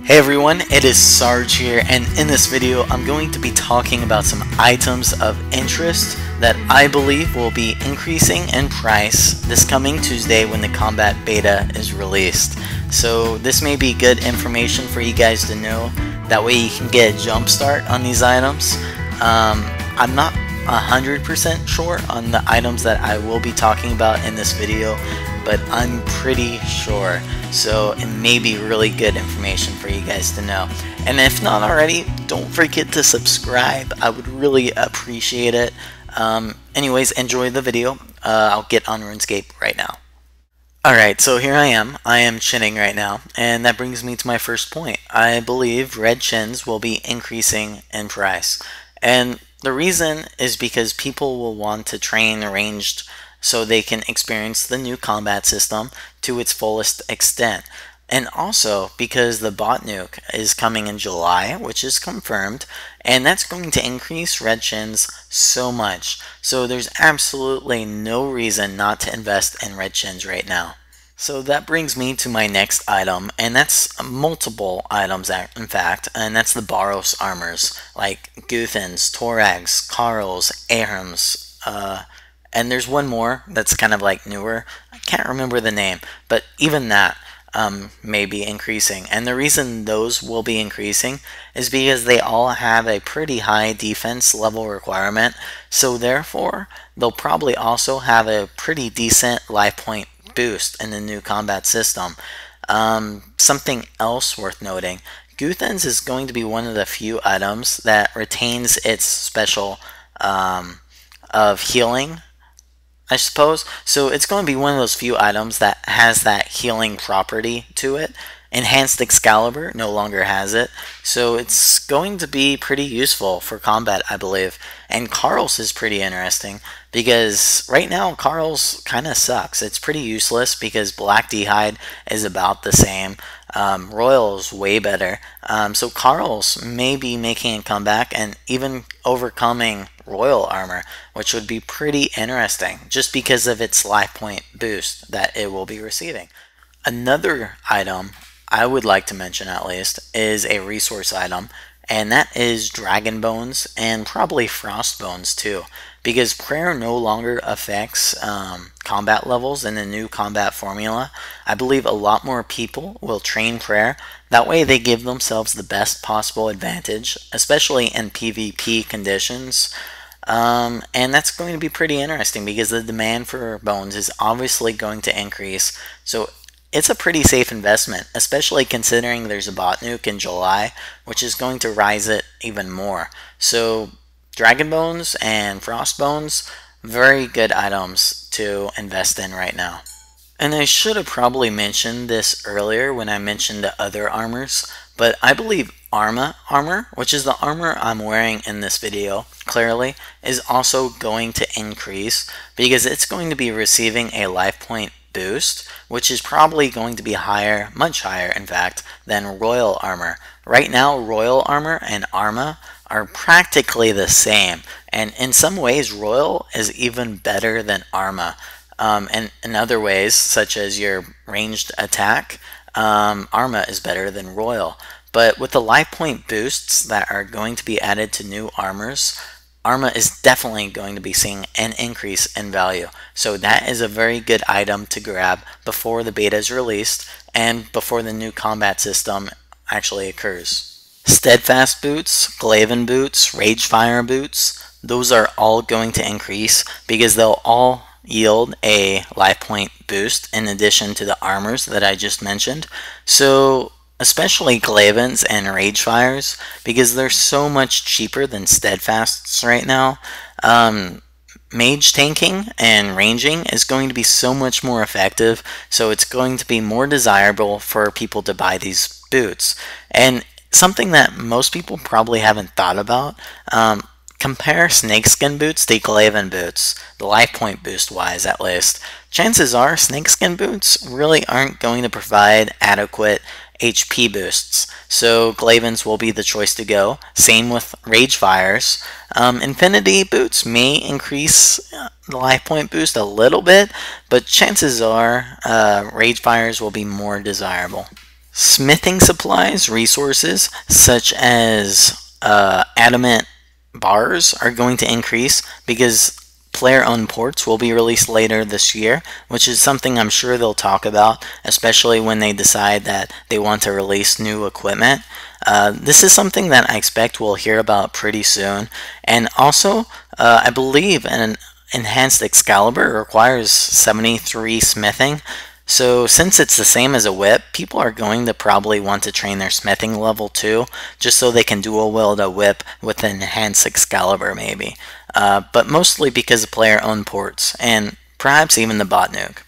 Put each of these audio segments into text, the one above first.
Hey everyone, it is Sarge here, and in this video I'm going to be talking about some items of interest that I believe will be increasing in price this coming Tuesday when the combat beta is released. So this may be good information for you guys to know, that way you can get a jump start on these items. I'm not 100% sure on the items that I will be talking about in this video, but I'm pretty sure. So it may be really good information for you guys to know. And if not already, don't forget to subscribe. I would really appreciate it. Anyways, enjoy the video. I'll get on RuneScape right now. Alright, so here I am. I am chinning right now, and that brings me to my first point. I believe red chins will be increasing in price. And the reason is because people will want to train ranged so they can experience the new combat system to its fullest extent. And also because the bot nuke is coming in July, which is confirmed, and that's going to increase red chins so much. So there's absolutely no reason not to invest in red chins right now. So that brings me to my next item, and that's multiple items in fact, and that's the Boros armors, like Guthans, Torags, Karls, Ahrams, and there's one more that's kind of like newer. I can't remember the name, but even that may be increasing. And the reason those will be increasing is because they all have a pretty high defense level requirement, so therefore they'll probably also have a pretty decent life point boost in the new combat system. Something else worth noting, Guthans is going to be one of the few items that retains its special of healing, I suppose. So it's going to be one of those few items that has that healing property to it. Enhanced Excalibur no longer has it, so it's going to be pretty useful for combat, I believe. And Karl's is pretty interesting because right now Karl's kind of sucks. It's pretty useless because Black D'hide is about the same. Royal is way better. So Karl's may be making a comeback and even overcoming Royal armor, which would be pretty interesting just because of its life point boost that it will be receiving. Another item I would like to mention at least is a resource item, and that is Dragon Bones and probably Frost Bones too, because prayer no longer affects combat levels in the new combat formula. I believe a lot more people will train prayer. That way they give themselves the best possible advantage, especially in PvP conditions. And that's going to be pretty interesting because the demand for bones is obviously going to increase. So it's a pretty safe investment, especially considering there's a bot nuke in July, which is going to rise it even more. So Dragon Bones and Frost Bones, very good items to invest in right now. And I should have probably mentioned this earlier when I mentioned the other armors, but I believe Arma armor, which is the armor I'm wearing in this video, clearly, is also going to increase because it's going to be receiving a life point boost, which is probably going to be higher, much higher in fact, than Royal armor. Right now, Royal armor and Arma are practically the same, and in some ways Royal is even better than Arma. And in other ways, such as your ranged attack, Arma is better than Royal. But with the life point boosts that are going to be added to new armors, Arma is definitely going to be seeing an increase in value. So that is a very good item to grab before the beta is released and before the new combat system actually occurs. Steadfast boots, Glaven boots, Ragefire boots, those are all going to increase because they'll all yield a life point boost in addition to the armors that I just mentioned. So especially Glavens and Ragefires, because they're so much cheaper than Steadfasts right now. Mage tanking and ranging is going to be so much more effective, so it's going to be more desirable for people to buy these boots. And something that most people probably haven't thought about, compare snakeskin boots to Glaven boots, the life point boost wise at least. Chances are snakeskin boots really aren't going to provide adequate HP boosts, so Glavens will be the choice to go. Same with Ragefires. Infinity boots may increase the life point boost a little bit, but chances are Ragefires will be more desirable. Smithing supplies, resources, such as adamant bars are going to increase because player-owned ports will be released later this year, which is something I'm sure they'll talk about, especially when they decide that they want to release new equipment. This is something that I expect we'll hear about pretty soon. And also, I believe an enhanced Excalibur requires 73 smithing. So since it's the same as a whip, people are going to probably want to train their smithing level too, just so they can dual wield a whip with an enhanced Excalibur maybe. But mostly because of player-owned ports, and perhaps even the bot nuke.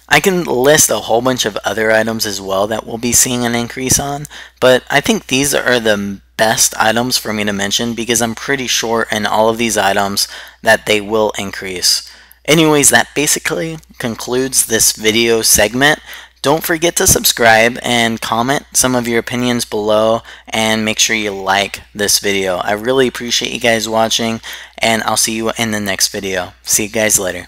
I can list a whole bunch of other items as well that we'll be seeing an increase on, but I think these are the best items for me to mention because I'm pretty sure in all of these items that they will increase. Anyways, that basically concludes this video segment. Don't forget to subscribe and comment some of your opinions below, and make sure you like this video. I really appreciate you guys watching, and I'll see you in the next video. See you guys later.